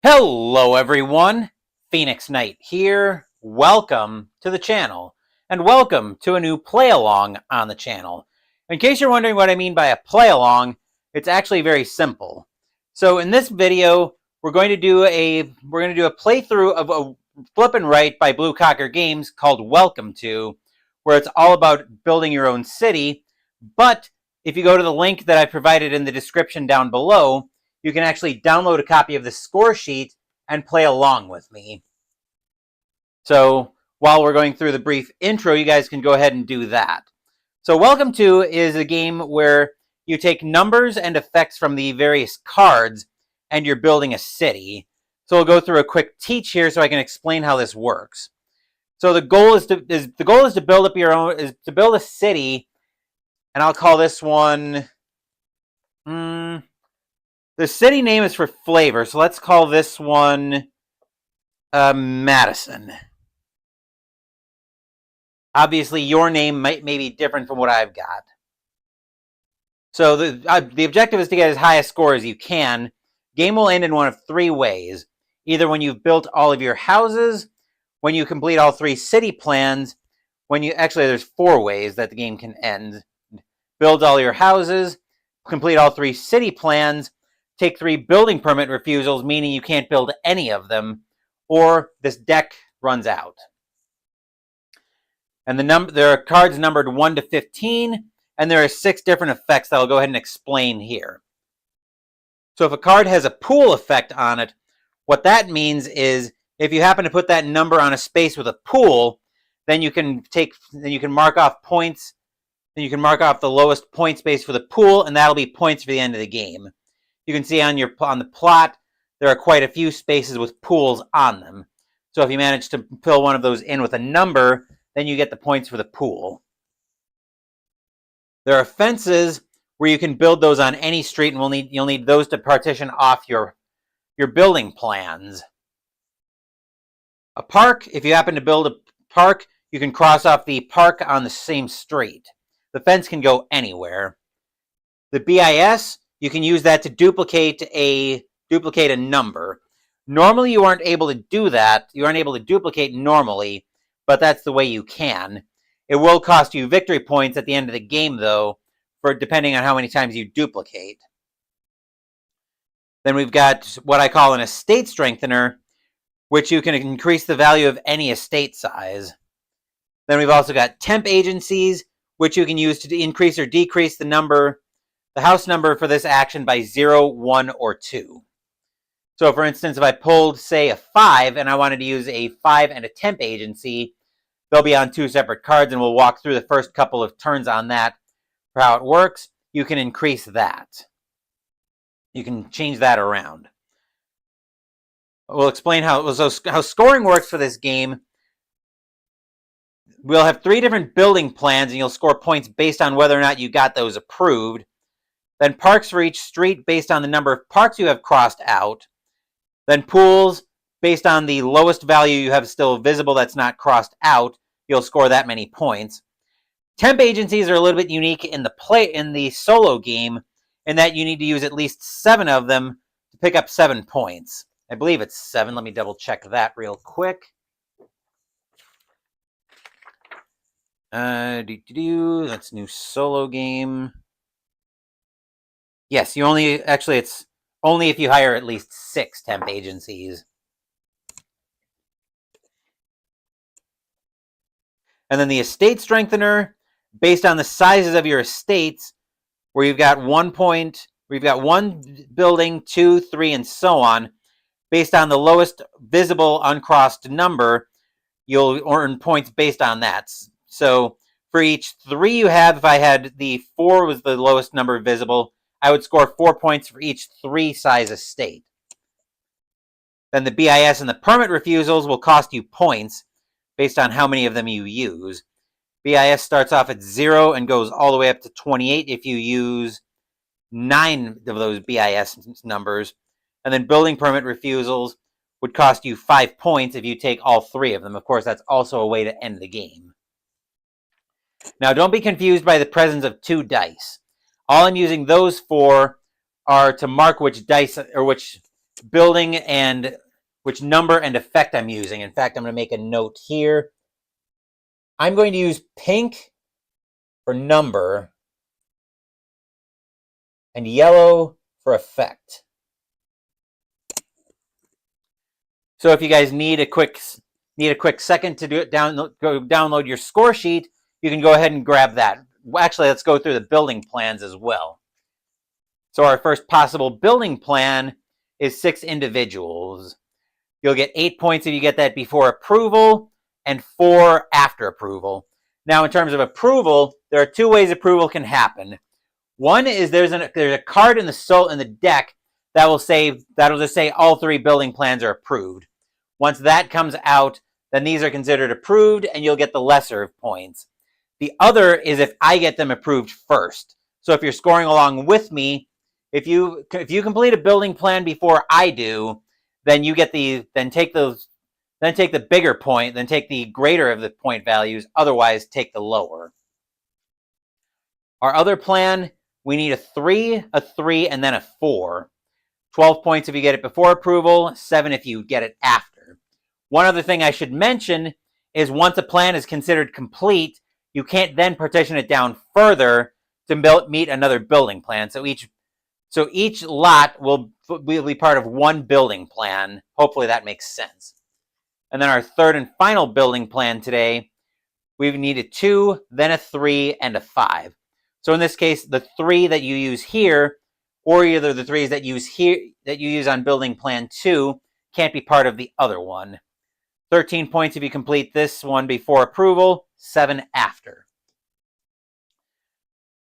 Hello everyone, Phoenix Knight here. Welcome to the channel, and welcome to a new play-along on the channel. In case you're wondering what I mean by a play-along, it's actually very simple. So in this video, we're going to do a playthrough of a Flip and Write by Blue Cocker Games called Welcome To, where it's all about building your own city. But if you go to the link that I provided in the description down below, you can actually download a copy of the score sheet and play along with me. So while we're going through the brief intro, you guys can go ahead and do that. So Welcome To is a game where you take numbers and effects from the various cards and you're building a city. So we'll go through a quick teach here so I can explain how this works. So the goal is to build up to build a city, and I'll call this one the city name is for flavor, so let's call this one Madison. Obviously, your name may be different from what I've got. So the objective is to get as high a score as you can. Game will end in one of three ways. Either when you've built all of your houses, when you complete all 3 city plans, there's 4 ways that the game can end. Build all your houses, complete all 3 city plans, take 3 building permit refusals, meaning you can't build any of them, or this deck runs out. And there are cards numbered 1 to 15, and there are 6 different effects that I'll go ahead and explain here. So if a card has a pool effect on it, what that means is if you happen to put that number on a space with a pool, then you can mark off points. Then you can mark off the lowest point space for the pool, and that'll be points for the end of the game. You can see on the plot, there are quite a few spaces with pools on them. So if you manage to fill one of those in with a number, then you get the points for the pool. There are fences where you can build those on any street, and you'll need those to partition off your building plans. A park, if you happen to build a park, you can cross off the park on the same street. The fence can go anywhere. The BIS, you can use that to duplicate a number. Normally, you aren't able to do that. You aren't able to duplicate normally, but that's the way you can. It will cost you victory points at the end of the game, though, depending on how many times you duplicate. Then we've got what I call an estate strengthener, which you can increase the value of any estate size. Then we've also got temp agencies, which you can use to increase or decrease the house number for this action by 0, 1, or 2. So for instance, if I pulled, say, a 5, and I wanted to use a 5 and a temp agency, they'll be on 2 separate cards, and we'll walk through the first couple of turns on that for how it works. You can increase that. You can change that around. We'll explain how scoring works for this game. We'll have 3 different building plans, and you'll score points based on whether or not you got those approved. Then parks for each street based on the number of parks you have crossed out. Then pools based on the lowest value you have still visible that's not crossed out. You'll score that many points. Temp agencies are a little bit unique in the solo game in that you need to use at least 7 of them to pick up 7 points. I believe it's 7. Let me double check that real quick. That's new solo game. Yes, it's only if you hire at least 6 temp agencies. And then the estate strengthener, based on the sizes of your estates, where you've got 1 building, 2, 3, and so on. Based on the lowest visible uncrossed number, you'll earn points based on that. So for each 3 you have, if I had the 4 was the lowest number visible, I would score 4 points for each 3 size estate. Then the BIS and the permit refusals will cost you points based on how many of them you use. BIS starts off at 0 and goes all the way up to 28 if you use 9 of those BIS numbers. And then building permit refusals would cost you 5 points if you take all 3 of them. Of course, that's also a way to end the game. Now, don't be confused by the presence of 2 dice. All I'm using those for are to mark which dice or which building and which number and effect I'm using. In fact, I'm going to make a note here. I'm going to use pink for number and yellow for effect. So if you guys need a quick second to do it, go download your score sheet, you can go ahead and grab that. Actually, let's go through the building plans as well. So our first possible building plan is 6 individuals. You'll get 8 points if you get that before approval and 4 after approval. Now, in terms of approval, there are 2 ways approval can happen. One is there's a card in the deck that'll just say all 3 building plans are approved. Once that comes out, then these are considered approved and you'll get the lesser of points. The other is if I get them approved first. So if you're scoring along with me, if you complete a building plan before I do, then you get take the bigger point, then take the greater of the point values, otherwise take the lower. Our other plan, we need a 3, and then a 4. 12 points if you get it before approval, 7 if you get it after. One other thing I should mention is once a plan is considered complete, you can't then partition it down further to meet another building plan. So each lot will be part of one building plan. Hopefully that makes sense. And then our third and final building plan today, we need a 2, then a 3, and a 5. So in this case, the 3 that you use here, or either the 3s that you use on building plan 2, can't be part of the other one. 13 points if you complete this one before approval, 7 after.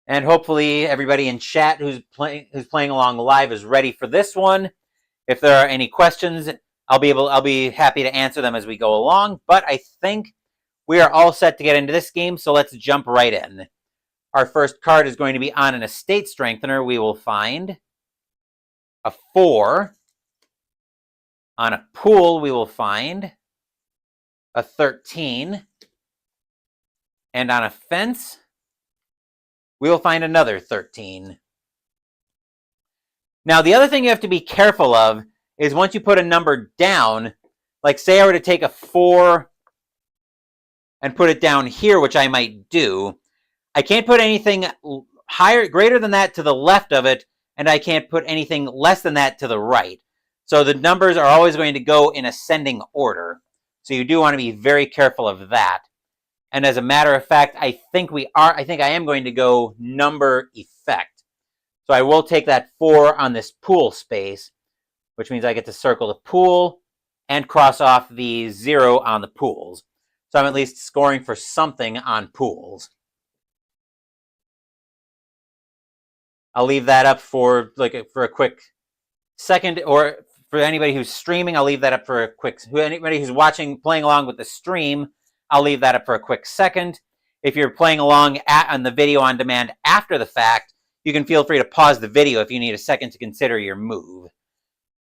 And hopefully everybody in chat who's playing along live is ready for this one. If there are any questions, I'll be happy to answer them as we go along. But I think we are all set to get into this game, so let's jump right in. Our first card is going to be on an estate strengthener. We will find a 4. On a pool, we will find a 13. And on a fence, we will find another 13. Now, the other thing you have to be careful of is once you put a number down, like say I were to take a 4 and put it down here, which I might do, I can't put anything greater than that to the left of it, and I can't put anything less than that to the right. So the numbers are always going to go in ascending order. So you do want to be very careful of that. And as a matter of fact, I think I am going to go number effect. So I will take that 4 on this pool space, which means I get to circle the pool and cross off the 0 on the pools. So I'm at least scoring for something on pools. I'll leave that up for a quick second, or for anybody who's streaming, I'll leave that up for a quick. Anybody who's playing along with the stream, I'll leave that up for a quick second. If you're playing along on the video on demand after the fact, you can feel free to pause the video if you need a second to consider your move.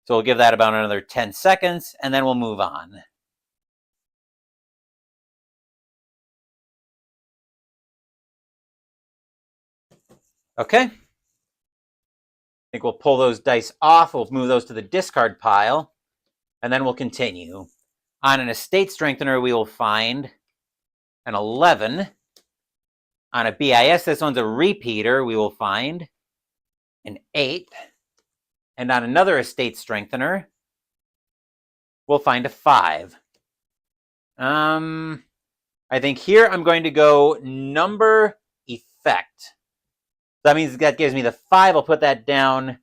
So we'll give that about another 10 seconds, and then we'll move on. Okay. I think we'll pull those dice off. We'll move those to the discard pile, and then we'll continue. On an estate strengthener, we will find an 11. On a BIS, this one's a repeater, we will find an 8. And on another estate strengthener, we'll find a 5. I think here I'm going to go number effect. That means that gives me the 5. I'll put that down.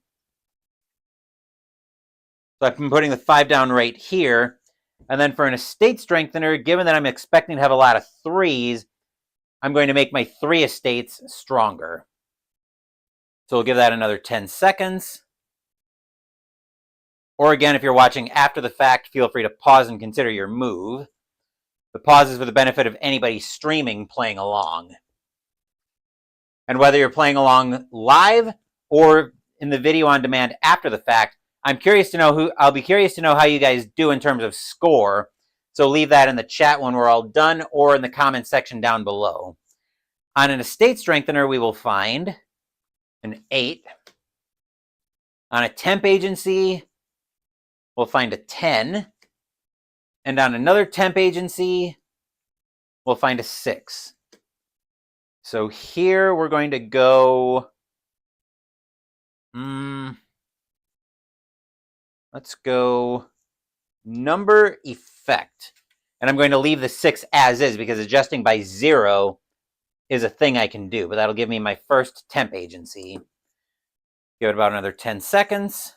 So I'm putting the 5 down right here. And then for an estate strengthener, given that I'm expecting to have a lot of 3s, I'm going to make my 3 estates stronger. So we'll give that another 10 seconds. Or again, if you're watching after the fact, feel free to pause and consider your move. The pause is for the benefit of anybody streaming playing along. And whether you're playing along live or in the video on demand after the fact, I'll be curious to know how you guys do in terms of score. So leave that in the chat when we're all done, or in the comment section down below. On an estate strengthener, we will find an 8. On a temp agency, we'll find a 10. And on another temp agency, we'll find a 6. So here we're going to go, let's go number effect. And I'm going to leave the 6 as is because adjusting by 0 is a thing I can do, but that'll give me my first temp agency. Give it about another 10 seconds.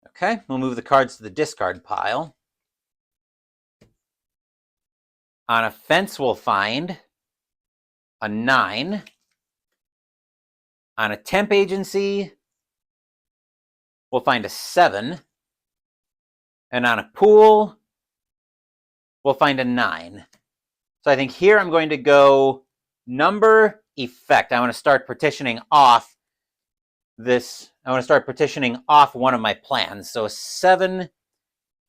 Okay, we'll move the cards to the discard pile. On a fence, we'll find a 9. On a temp agency, we'll find a 7. And on a pool, we'll find a 9. So I think here I'm going to go number effect. I want to start partitioning off this. I want to start partitioning off one of my plans. So a 7, and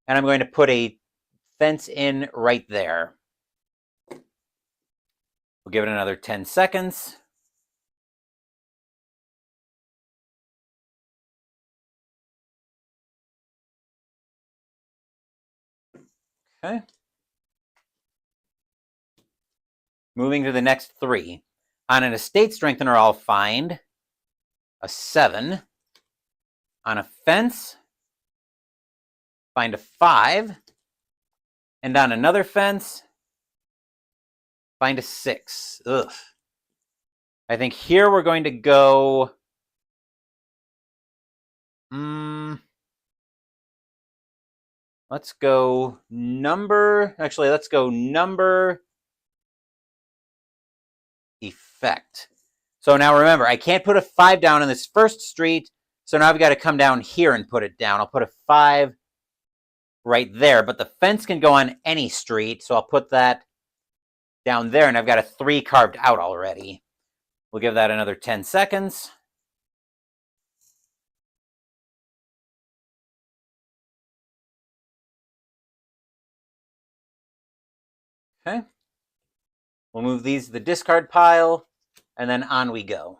I'm going to put a fence in right there. We'll give it another 10 seconds. Okay. Moving to the next 3. On an estate strengthener, I'll find a 7. On a fence, find a 5. And on another fence, find a 6. Ugh. I think here we're going to go... let's go number... Actually, let's go number effect. So now remember, I can't put a 5 down in this first street, so now I've got to come down here and put it down. I'll put a 5 right there, but the fence can go on any street, so I'll put that down there, and I've got a 3 carved out already. We'll give that another 10 seconds. Okay. We'll move these to the discard pile, and then on we go.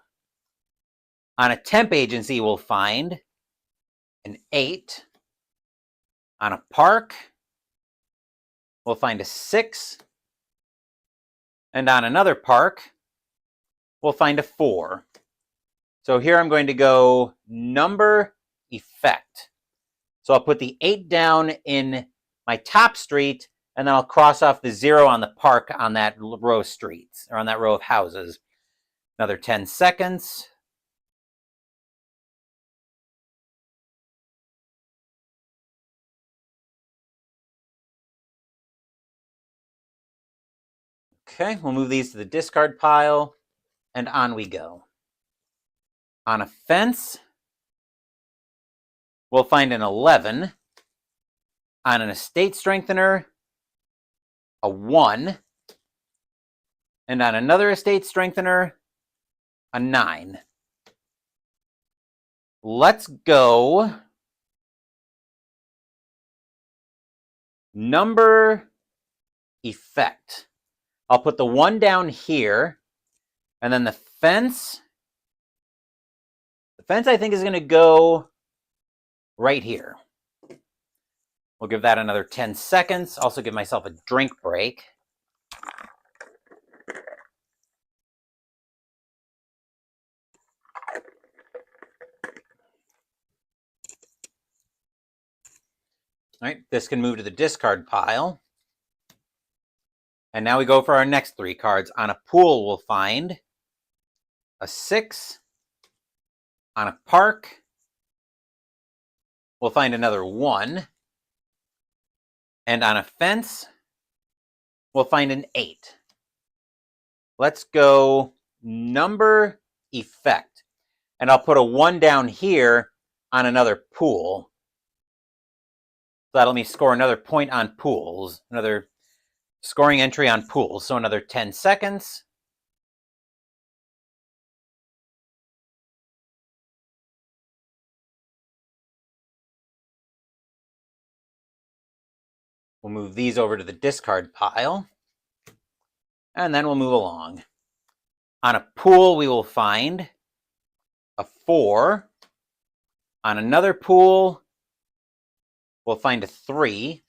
On a temp agency, we'll find an 8. On a park, we'll find a 6. And on another park, we'll find a 4. So here I'm going to go number effect. So I'll put the 8 down in my top street, and then I'll cross off the 0 on the park on that row of streets, or on that row of houses. Another 10 seconds. Okay, we'll move these to the discard pile, and on we go. On a fence, we'll find an 11. On an estate strengthener, a 1. And on another estate strengthener, a 9. Let's go number effect. I'll put the 1 down here, and then the fence I think is going to go right here. We'll give that another 10 seconds. Also give myself a drink break. All right, this can move to the discard pile. And now we go for our next 3 cards. On a pool, we'll find a 6. On a park, we'll find another 1. And on a fence, we'll find an 8. Let's go number effect. And I'll put a 1 down here on another pool. So that'll let me score another point on pools, another scoring entry on pools. So another 10 seconds. We'll move these over to the discard pile. And then we'll move along. On a pool, we will find a 4. On another pool, we'll find a 3.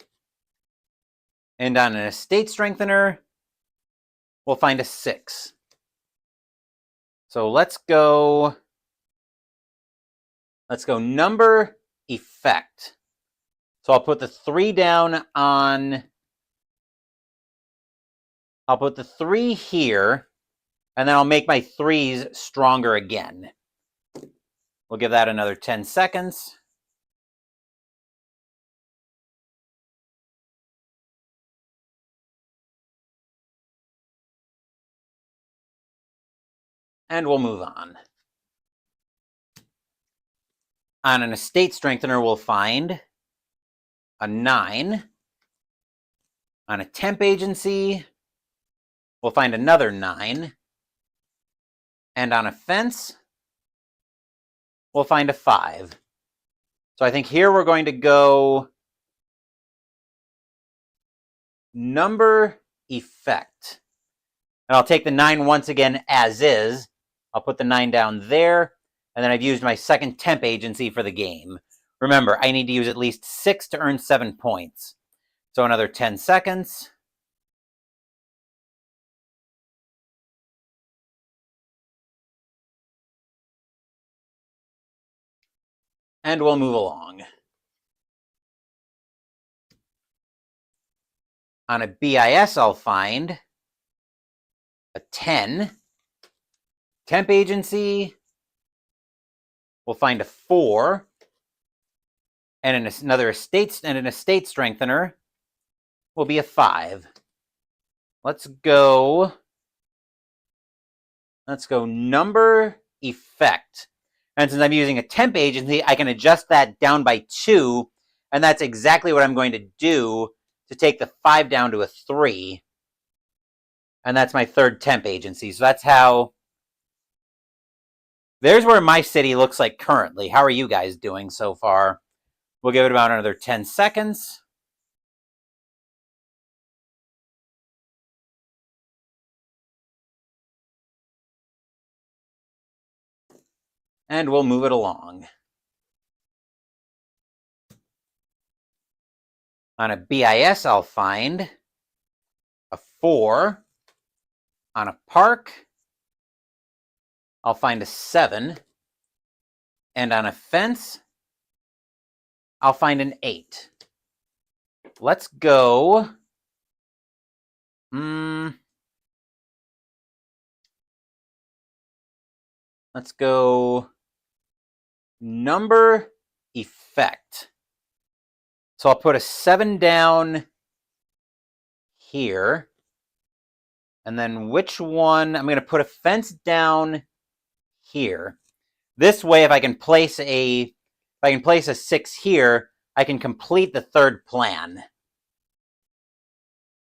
And on an estate strengthener, we'll find a 6. So let's go number effect. So I'll put the 3 down on, I'll put the 3 here, and then I'll make my 3s stronger again. We'll give that another 10 seconds. And we'll move on. On an estate strengthener, we'll find a 9. On a temp agency, we'll find another 9. And on a fence, we'll find a 5. So I think here we're going to go number effect. And I'll take the 9 once again as is. I'll put the 9 down there, and then I've used my second temp agency for the game. Remember, I need to use at least 6 to earn 7 points. So another 10 seconds. And we'll move along. On a BIS, I'll find a 10. Temp agency, we'll find a 4. And another estate strengthener will be a 5. Let's go number effect. And since I'm using a temp agency, I can adjust that down by 2, and that's exactly what I'm going to do to take the 5 down to a 3. And that's my third temp agency. So that's how, there's where my city looks like currently. How are you guys doing so far? We'll give it about another 10 seconds. And we'll move it along. On a BIS, I'll find a 4. On a park, I'll find a 7. And on a fence, I'll find an 8. Let's go. Let's go number effect. So I'll put a 7 down here. And then which one? I'm going to put a fence down here. This way, if I can place a 6 here, I can complete the third plan.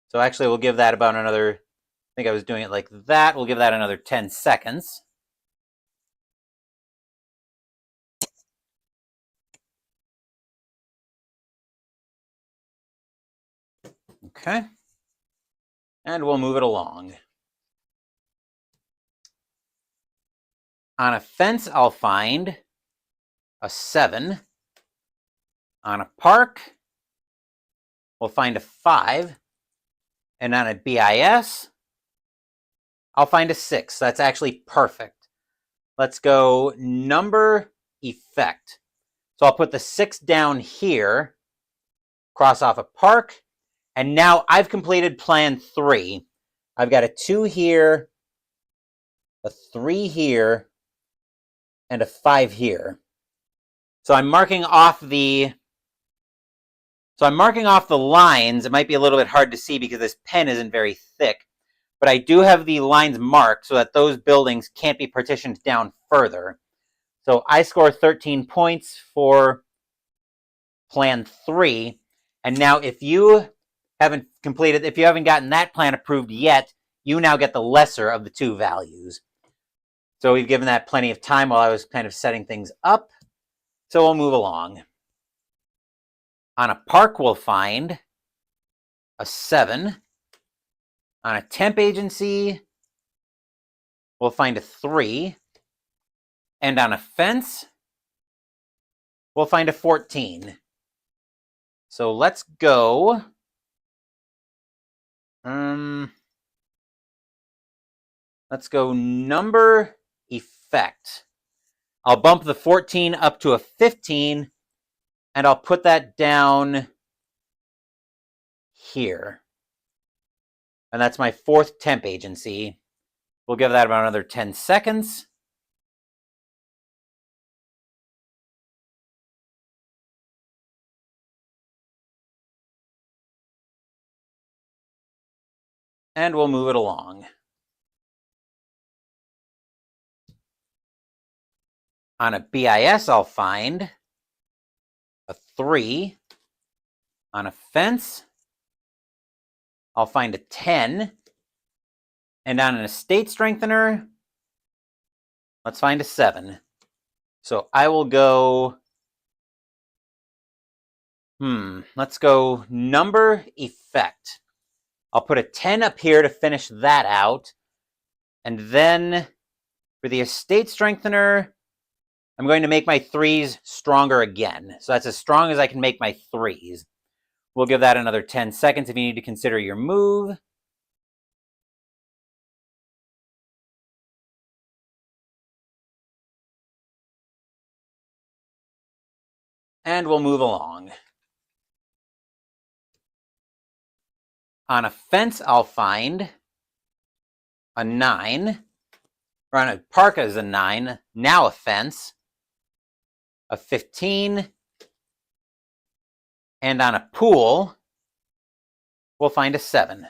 So actually, we'll give that about another, I think I was doing it like that. We'll give that another 10 seconds. Okay. And we'll move it along. On a fence, I'll find a 7. On a park, we'll find a 5. And on a BIS, I'll find a 6. That's actually perfect. Let's go number effect. So I'll put the 6 down here, cross off a park, and now I've completed plan 3. I've got a 2 here, a 3 here, and a 5 here. So I'm marking off the lines. It might be a little bit hard to see because this pen isn't very thick, but I do have the lines marked so that those buildings can't be partitioned down further. So I score 13 points for plan 3. And now if you haven't gotten that plan approved yet, you now get the lesser of the 2 values. So we've given that plenty of time while I was kind of setting things up. So we'll move along. On a park, we'll find a 7. On a temp agency, we'll find a 3. And on a fence, we'll find a 14. So let's go. Let's go number effect. I'll bump the 14 up to a 15, and I'll put that down here. And that's my 4th temp agency. We'll give that about another 10 seconds. And we'll move it along. On a BIS, I'll find a 3. On a fence, I'll find a 10. And on an estate strengthener, let's find a 7. So I will go, let's go number effect. I'll put a 10 up here to finish that out. And then for the estate strengthener, I'm going to make my 3s stronger again. So that's as strong as I can make my 3s. We'll give that another 10 seconds if you need to consider your move. And we'll move along. On a fence, I'll find a 9. Or on a parka is a 9. Now a fence. A 15. And on a pool, we'll find a 7.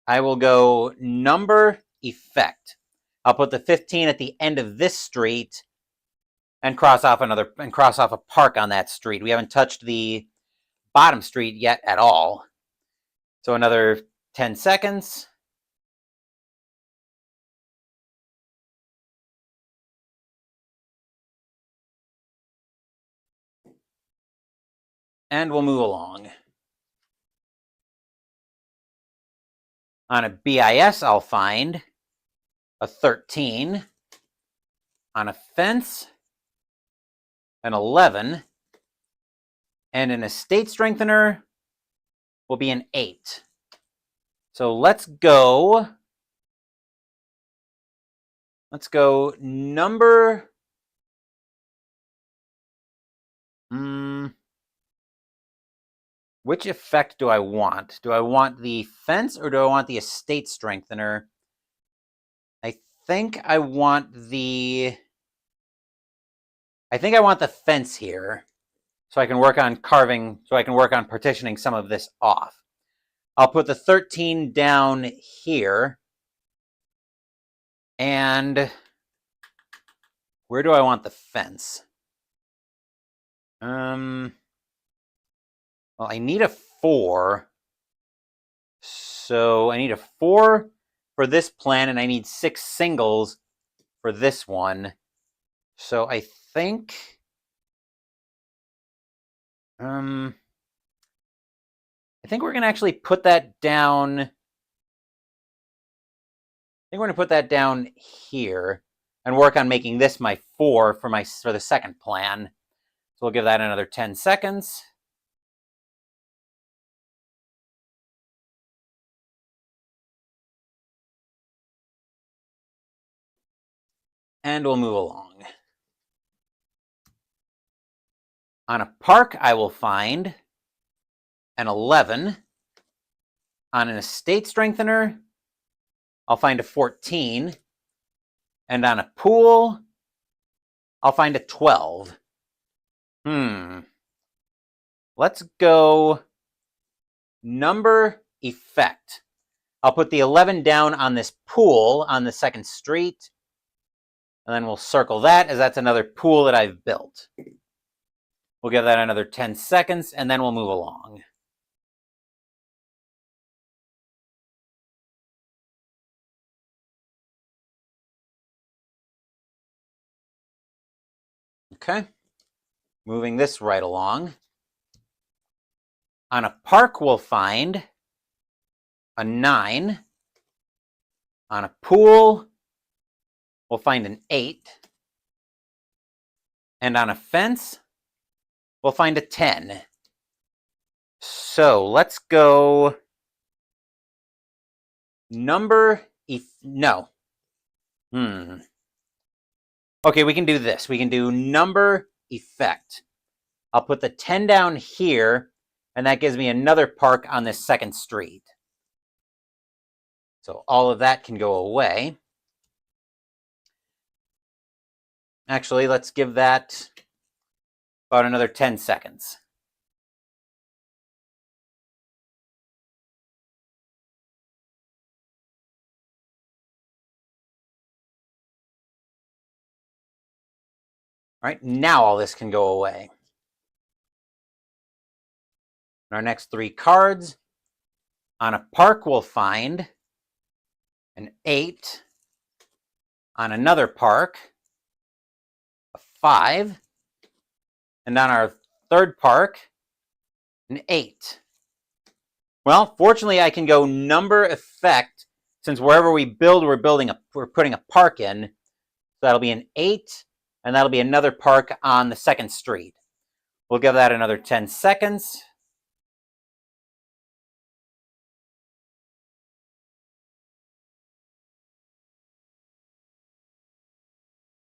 I will go number effect. I'll put the 15 at the end of this street and cross off a park on that street. We haven't touched the bottom street yet at all. So another 10 seconds. And we'll move along. On a BIS, I'll find a 13. On a fence, an 11. And an estate strengthener will be an 8. So let's go number... Which effect do I want? Do I want the fence or do I want the estate strengthener? I think I want the fence here. So I can work on partitioning some of this off. I'll put the 13 down here. And where do I want the fence? Well, I need a 4. So I need a 4 for this plan, and I need 6 singles for this one. So I think... I think we're going to actually put that down... I think we're going to put that down here and work on making this my 4 for the second plan. So we'll give that another 10 seconds. And we'll move along. On a park, I will find an 11. On an estate strengthener, I'll find a 14. And on a pool, I'll find a 12. Let's go number effect. I'll put the 11 down on this pool on the second street. And then we'll circle that as that's another pool that I've built. We'll give that another 10 seconds, and then we'll move along. Okay, moving this right along. On a park, we'll find a 9. On a pool, we'll find an 8. And on a fence, we'll find a 10. So let's go number, no. Okay, we can do this. We can do number effect. I'll put the 10 down here, and that gives me another park on this second street. So all of that can go away. Actually, let's give that about another 10 seconds. All right, now all this can go away. Our next 3 cards, on a park we'll find an 8, on another park, a 5, and on our third park, an 8. Well, fortunately I can go number effect, since wherever we build, we're putting a park in. So that'll be an 8, and that'll be another park on the second street. We'll give that another 10 seconds.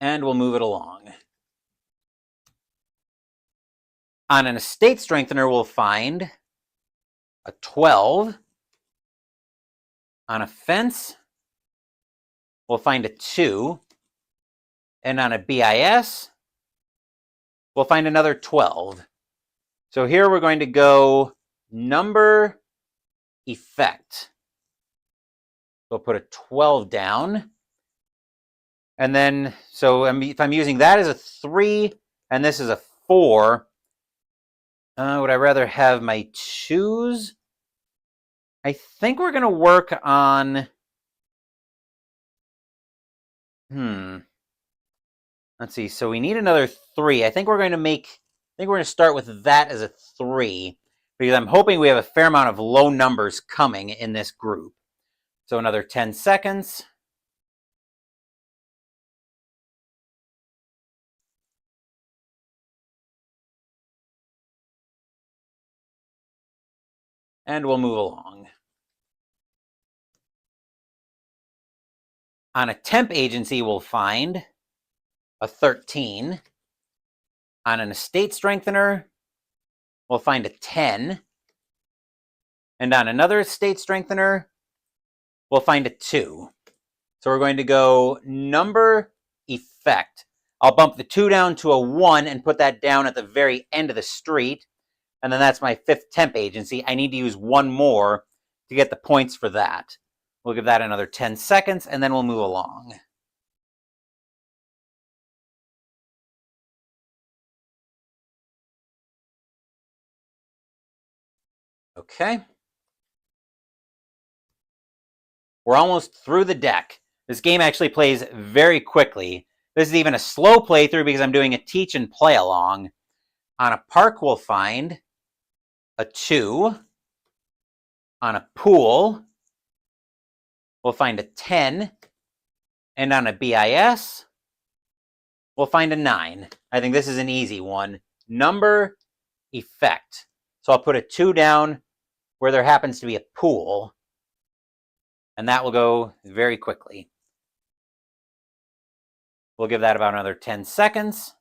And we'll move it along. On an estate strengthener, we'll find a 12. On a fence, we'll find a 2. And on a BIS, we'll find another 12. So here we're going to go number effect. We'll put a 12 down. And then, so if I'm using that as a 3 and this is a 4, would I rather have my 2s? I think we're going to work on, let's see. So we need another 3. I think we're going to start with that as a 3 because I'm hoping we have a fair amount of low numbers coming in this group. So another 10 seconds. And we'll move along. On a temp agency, we'll find a 13. On an estate strengthener, we'll find a 10. And on another estate strengthener, we'll find a 2. So we're going to go number effect. I'll bump the 2 down to a 1 and put that down at the very end of the street. And then that's my 5th temp agency. I need to use 1 more to get the points for that. We'll give that another 10 seconds, and then we'll move along. Okay. We're almost through the deck. This game actually plays very quickly. This is even a slow playthrough because I'm doing a teach and play along. On a park, we'll find a 2. On a pool, we'll find a 10. And on a BIS, we'll find a 9. I think this is an easy one. Number effect. So I'll put a 2 down where there happens to be a pool. And that will go very quickly. We'll give that about another 10 seconds.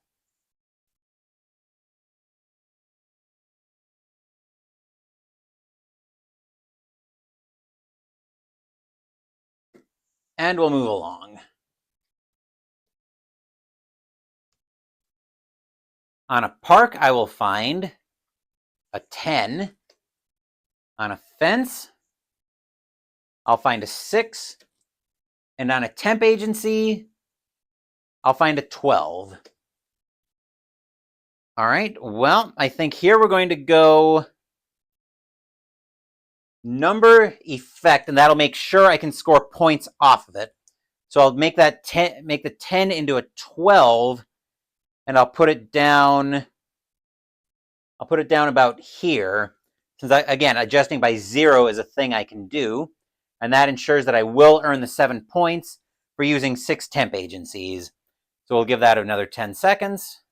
And we'll move along. On a park, I will find a 10. On a fence, I'll find a 6. And on a temp agency, I'll find a 12. All right, well, I think here we're going to go number effect, and that'll make sure I can score points off of it. So I'll make that 10, make the 10 into a 12, and I'll put it down about here, since again, adjusting by 0 is a thing I can do, and that ensures that I will earn the 7 points for using 6 temp agencies. So we'll give that another 10 seconds.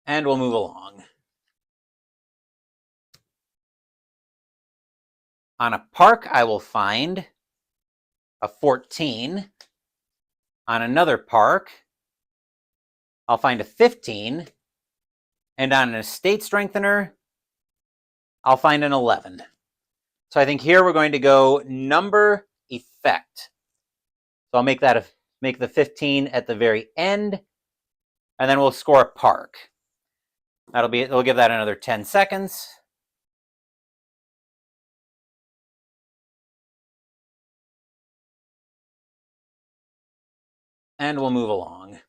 And we'll move along. On a park, I will find a 14. On another park, I'll find a 15. And on an estate strengthener, I'll find an 11. So I think here we're going to go number effect. So I'll make the 15 at the very end, and then we'll score a park. We'll give that another 10 seconds. And we'll move along.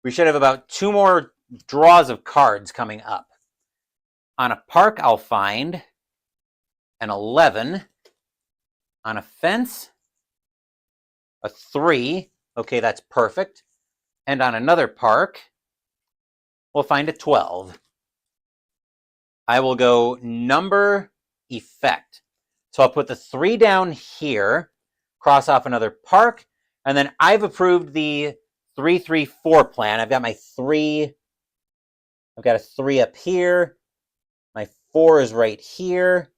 We should have about 2 more draws of cards coming up. On a park, I'll find an 11. On a fence, a 3. Okay, that's perfect. And on another park, we'll find a 12. I will go number effect. So I'll put the 3 down here, cross off another park, and then I've approved the 3-3-4 plan. I've got my 3. I've got a 3 up here. My 4 is right here.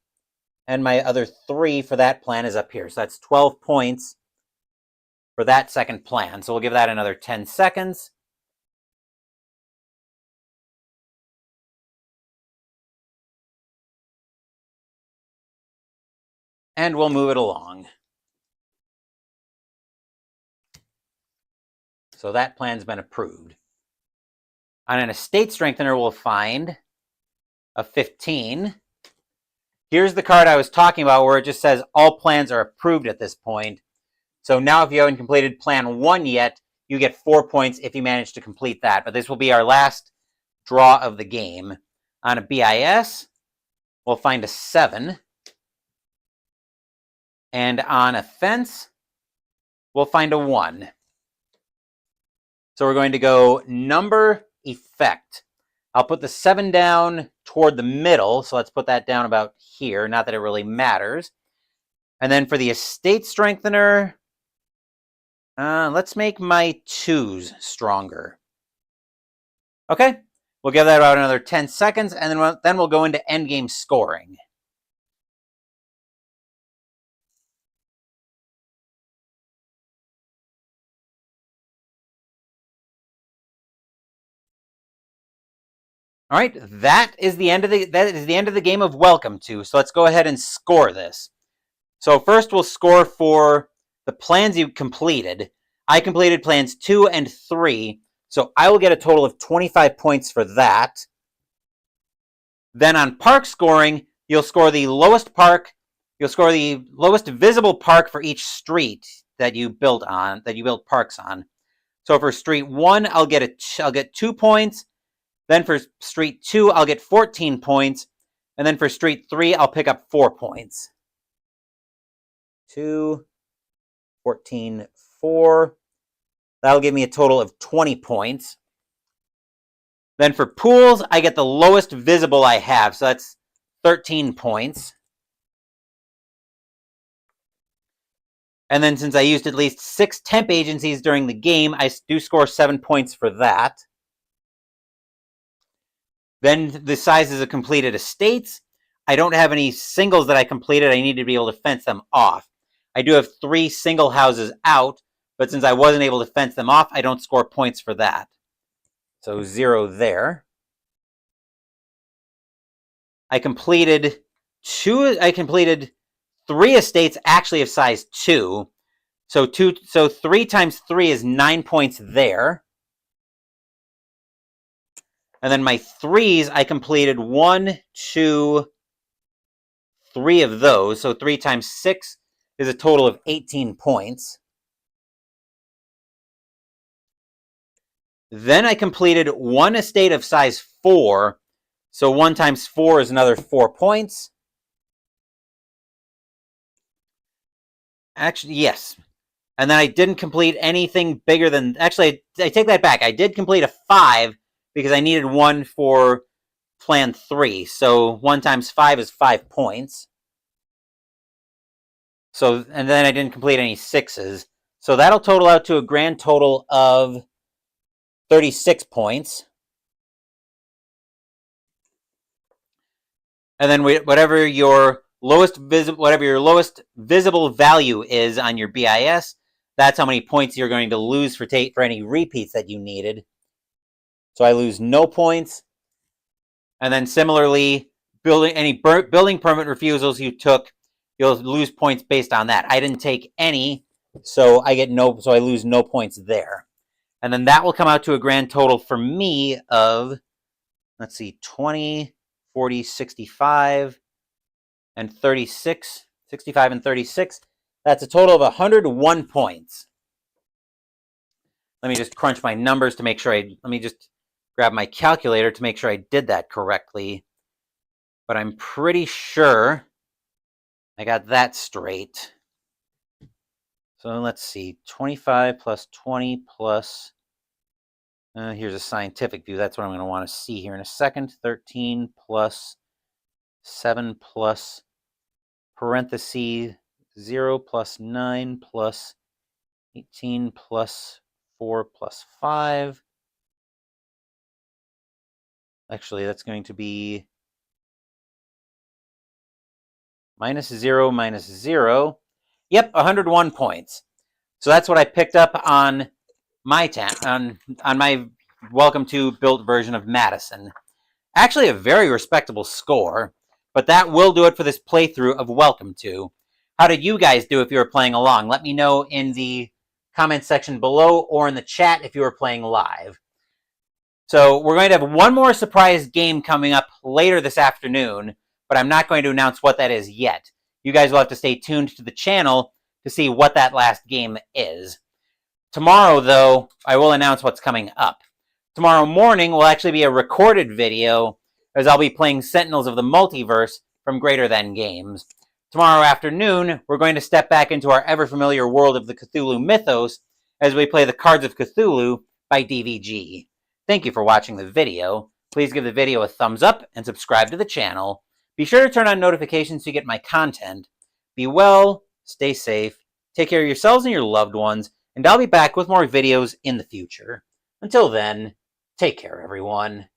And my other 3 for that plan is up here. So that's 12 points for that second plan. So we'll give that another 10 seconds. And we'll move it along. So that plan's been approved. On an estate strengthener, we'll find a 15. Here's the card I was talking about where it just says all plans are approved at this point. So now if you haven't completed plan 1 yet, you get 4 points if you manage to complete that. But this will be our last draw of the game. On a BIS, we'll find a 7. And on a fence, we'll find a 1. So we're going to go number effect. I'll put the 7 down toward the middle. So let's put that down about here. Not that it really matters. And then for the estate strengthener, let's make my 2s stronger. Okay, we'll give that about another 10 seconds, and then we'll go into endgame scoring. All right, that is the end of the game of Welcome To. So let's go ahead and score this. So first we'll score for the plans you completed. I completed plans 2 and 3, so I will get a total of 25 points for that. Then on park scoring, you'll score the lowest park. You'll score the lowest visible park for each street that you built parks on. So for street 1, I'll get 2 points. Then for street 2, I'll get 14 points. And then for street 3, I'll pick up 4 points. 2, 14, 4. That'll give me a total of 20 points. Then for pools, I get the lowest visible I have. So that's 13 points. And then since I used at least 6 temp agencies during the game, I do score 7 points for that. Then the sizes of completed estates. I don't have any singles that I completed. I need to be able to fence them off. I do have 3 single houses out, but since I wasn't able to fence them off, I don't score points for that. So 0 there. I completed 3 estates actually of size 2. So 3 times 3 is 9 points there. And then my 3s, I completed 1, 2, 3 of those. So 3 times 6 is a total of 18 points. Then I completed 1 estate of size 4. So 1 times 4 is another 4 points. Actually, yes. And then I didn't complete anything bigger than, actually, I take that back. I did complete a 5 because I needed one for plan 3. So 1 times 5 is 5 points. So, and then I didn't complete any 6s. So that'll total out to a grand total of 36 points. And then whatever your lowest visible value is on your BIS, that's how many points you're going to lose for any repeats that you needed. So I lose no points. And then similarly, building permit refusals you took, you'll lose points based on that. I didn't take any, so I lose no points there. And then that will come out to a grand total for me of, let's see, 20, 40, 65, and 36. 65 and 36. That's a total of 101 points. Let me just crunch my numbers to make sure let me just grab my calculator to make sure I did that correctly. But I'm pretty sure I got that straight. So let's see, 25 plus 20 plus, here's a scientific view. That's what I'm going to want to see here in a second. 13 plus 7 plus parenthesis 0 plus 9 plus 18 plus 4 plus 5. Actually, that's going to be minus 0 minus 0. Yep, 101 points. So that's what I picked up on my on my Welcome to built version of Madison. Actually, a very respectable score, but that will do it for this playthrough of Welcome to. How did you guys do if you were playing along? Let me know in the comment section below or in the chat if you were playing live. So we're going to have one more surprise game coming up later this afternoon, but I'm not going to announce what that is yet. You guys will have to stay tuned to the channel to see what that last game is. Tomorrow, though, I will announce what's coming up. Tomorrow morning will actually be a recorded video, as I'll be playing Sentinels of the Multiverse from Greater Than Games. Tomorrow afternoon, we're going to step back into our ever-familiar world of the Cthulhu mythos as we play the Cards of Cthulhu by DVG. Thank you for watching the video. Please give the video a thumbs up and subscribe to the channel. Be sure to turn on notifications to get my content. Be well, stay safe, take care of yourselves and your loved ones, and I'll be back with more videos in the future. Until then, take care, everyone.